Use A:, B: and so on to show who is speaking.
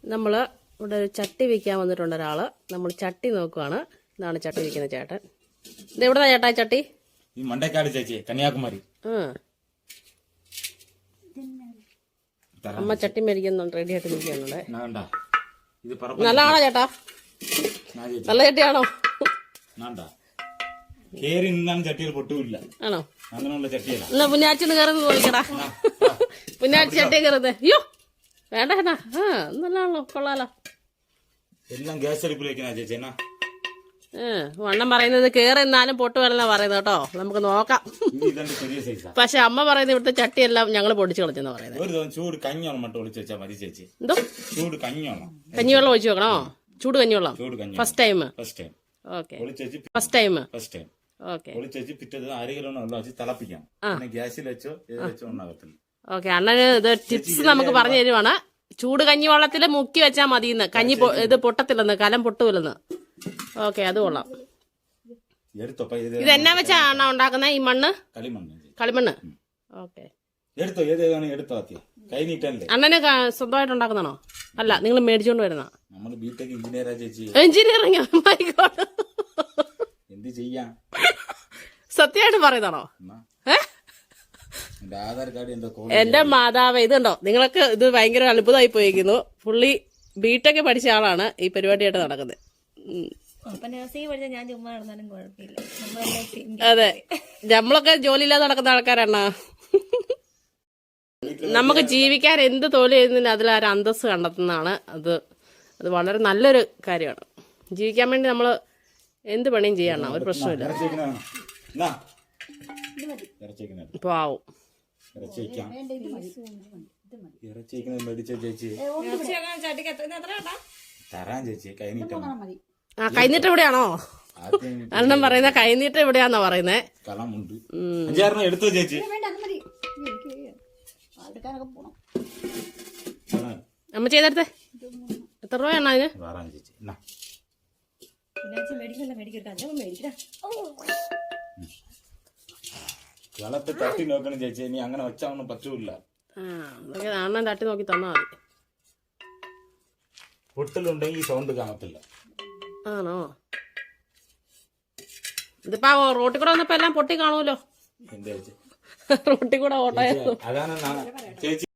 A: നമ്മൾ ഇവിടെ ഒരു ചട്ടി വയ്ക്കാൻ വന്നിട്ടുണ്ട് ഒരാൾ. നമ്മൾ ചട്ടി നോക്കുവാണ്. ഇതാണ് ചട്ടി വയ്ക്കുന്ന ചേട്ടൻ. ഇത് എവിടെയാ ചേട്ടാ ചട്ടി?
B: ഈ മണ്ടക്കാട് ചേച്ചി, കന്യാകുമാരി.
A: അമ്മ ചട്ടി മേടിക്കുന്നുണ്ട്, റെഡി ആയിട്ട് നിൽക്കുന്നുണ്ട്.
B: നല്ല
A: ആണോ ചേട്ടാ? നല്ല ചട്ടിയാണോ?
B: കേറി നിന്നാലും ചട്ടിയിൽ പൊട്ടുമില്ല.
A: ആണോ?
B: അങ്ങനെയുള്ള ചട്ടിയല്ല.
A: എന്നാ പുന്നാച്ചിന്ന് കയറുന്നത് നോക്കടാ. പുന്നാച്ചി ചട്ടി കയറുന്നത്. അയ്യോ വേണ്ട ചേട്ടാ. നല്ലതാണല്ലോ, കൊള്ളാലോ.
B: എല്ലാം ഗ്യാസ് അടുപ്പിൽ വെക്കുന്ന ചേച്ചി. എന്നാ
A: വണ്ണം പറയുന്നത് കേറി നിന്നാലും പൊട്ടു വരന്നാ പറയുന്നത് കേട്ടോ. നമുക്ക് നോക്കാം.
B: ചെറിയ സൈസാ.
A: പക്ഷെ അമ്മ പറയുന്നത് ഇവിടുത്തെ ചട്ടിയെല്ലാം ഞങ്ങള് പൊടിച്ചു കളഞ്ഞെന്ന് പറയുന്നത്.
B: ഒരു ദിവസം ചൂട് കഞ്ഞോളം മട്ട ഒളിച്ച് വെച്ചാൽ മതി ചേച്ചി.
A: എന്തോ
B: ചൂട് കഞ്ഞോളം?
A: കഞ്ഞിവെള്ളം ഒഴിച്ചു വെക്കണോ? ചൂട് കഞ്ഞിവെള്ളം first time. Okay, first time. Okay,
B: ഒളിച്ച് വെച്ച് പിറ്റേ ദിവസം 1 കിലോ വെള്ളം വെച്ച് തിളപ്പിക്കാം. പിന്നെ ഗ്യാസിൽ വെച്ചോ വെച്ചോ ഉണ്ടാകത്തില്ല.
A: ഓക്കെ, അണ്ണന് ഇത് ടിപ്സ് നമുക്ക് പറഞ്ഞു തരുവാണ്. ചൂട് കഞ്ഞിവെള്ളത്തിൽ മുക്കി വെച്ചാൽ മതിയെന്ന്. കഞ്ഞി ഇത് പൊട്ടത്തില്ലെന്ന്, കലം പൊട്ടുമില്ലെന്ന്. ഓക്കെ, അത് കൊള്ളാം. ഇത് എന്നാ വെച്ചാ അണ്ണ ഉണ്ടാക്കുന്ന ഈ മണ്ണ്? കളിമണ്ണ്. ഓക്കെ, അണ്ണന് സ്വന്തമായിട്ട് ഉണ്ടാക്കുന്നതാണോ? അല്ല, നിങ്ങൾ മേടിച്ചോണ്ട് വരുന്ന? എഞ്ചിനീയറിംഗ്.
B: എന്ത് ചെയ്യാം?
A: സത്യമായിട്ട് പറയുന്നതാണോ? എന്റെ മാതാവ്, ഇതുണ്ടോ നിങ്ങൾക്ക്? ഇത് ഭയങ്കര അത്ഭുതമായി പോയിരിക്കുന്നു. പുള്ളി ബിടെക് പഠിച്ച ആളാണ് ഈ പരിപാടിയായിട്ട് നടക്കുന്നത്. അതെ, നമ്മളൊക്കെ ജോലിയില്ലാതെ നടക്കുന്ന ആൾക്കാരാണ്. നമുക്ക് ജീവിക്കാൻ എന്ത് തൊഴിൽ ചെയ്യുന്നതിന് അതിലൊരു അന്തസ്സ് കണ്ടെത്തുന്നതാണ്. അത് വളരെ നല്ലൊരു കാര്യമാണ്. ജീവിക്കാൻ വേണ്ടി നമ്മൾ എന്ത് പണിയും ചെയ്യണം, ഒരു പ്രശ്നമില്ല. ഇപ്പൊ ആവും. കൈനീട്ടം എവിടെയാണോ? അണ്ണം പറയുന്ന കൈനീട്ടം എവിടെയാന്നോ പറയുന്നേ.
B: എടുത്തോ ചേച്ചി.
A: അമ്മ ചെയ്തെടുത്തേ. എത്ര രൂപയാണോ അതിന്?
B: വെള്ളത്തെ തട്ടി നോക്കണം ചേച്ചി. ഇനി അങ്ങനെ വെച്ചാൽ പറ്റൂല.
A: അണ്ണൻ തട്ടി നോക്കി തന്നാ മതി.
B: പൊട്ടലുണ്ടെങ്കിൽ സൗണ്ട് കാണത്തില്ല.
A: ആണോ? ഇതിപ്പോ റോട്ടിൽ കൂടെ വന്നപ്പോ എല്ലാം പൊട്ടി കാണുമല്ലോ.
B: എന്താ ചേച്ചി?
A: റോട്ടിൽ കൂടെ ഓട്ടോ.
B: അതാണ് ചേച്ചി